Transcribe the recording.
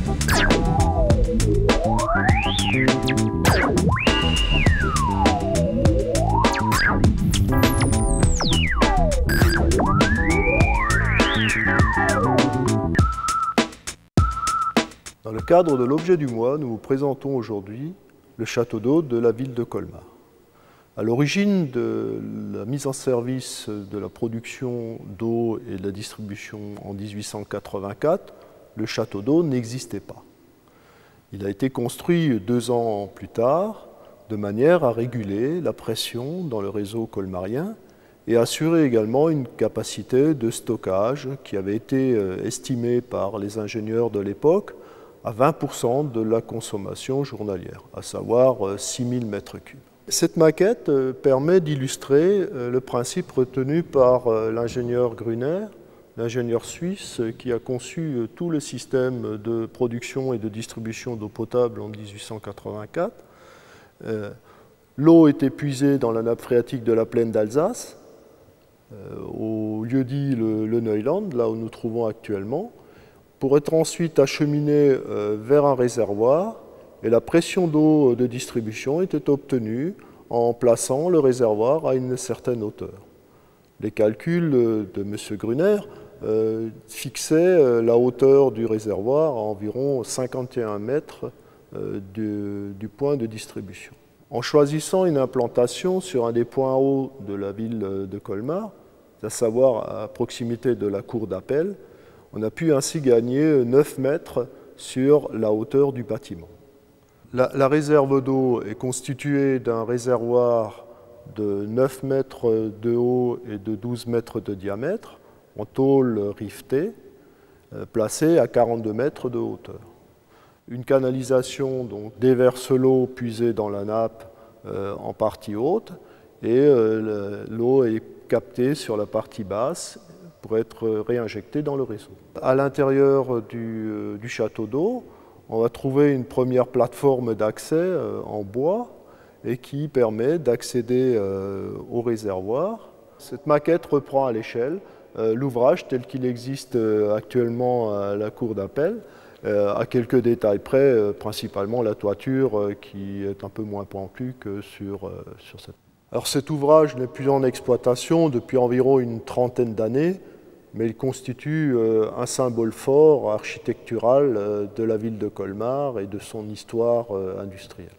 Dans le cadre de l'objet du mois, nous vous présentons aujourd'hui le château d'eau de la ville de Colmar. À l'origine de la mise en service de la production d'eau et de la distribution en 1884, le château d'eau n'existait pas. Il a été construit 2 ans plus tard, de manière à réguler la pression dans le réseau colmarien et assurer également une capacité de stockage qui avait été estimée par les ingénieurs de l'époque à 20% de la consommation journalière, à savoir 6000 m3. Cette maquette permet d'illustrer le principe retenu par l'ingénieur Gruner, l'ingénieur suisse qui a conçu tout le système de production et de distribution d'eau potable en 1884. L'eau était puisée dans la nappe phréatique de la plaine d'Alsace, au lieu-dit le Neuland, là où nous nous trouvons actuellement, pour être ensuite acheminée vers un réservoir, et la pression d'eau de distribution était obtenue en plaçant le réservoir à une certaine hauteur. Les calculs de M. Gruner fixaient la hauteur du réservoir à environ 51 mètres du point de distribution. En choisissant une implantation sur un des points hauts de la ville de Colmar, à savoir à proximité de la cour d'appel, on a pu ainsi gagner 9 mètres sur la hauteur du bâtiment. La réserve d'eau est constituée d'un réservoir de 9 mètres de haut et de 12 mètres de diamètre, en tôle rivetée, placée à 42 mètres de hauteur. Une canalisation donc, déverse l'eau puisée dans la nappe en partie haute et l'eau est captée sur la partie basse pour être réinjectée dans le réseau. À l'intérieur du château d'eau, on va trouver une première plateforme d'accès en bois et qui permet d'accéder au réservoir. Cette maquette reprend à l'échelle l'ouvrage tel qu'il existe actuellement à la cour d'appel, à quelques détails près, principalement la toiture qui est un peu moins pentue que sur cette. Alors cet ouvrage n'est plus en exploitation depuis environ une trentaine d'années, mais il constitue un symbole fort architectural de la ville de Colmar et de son histoire industrielle.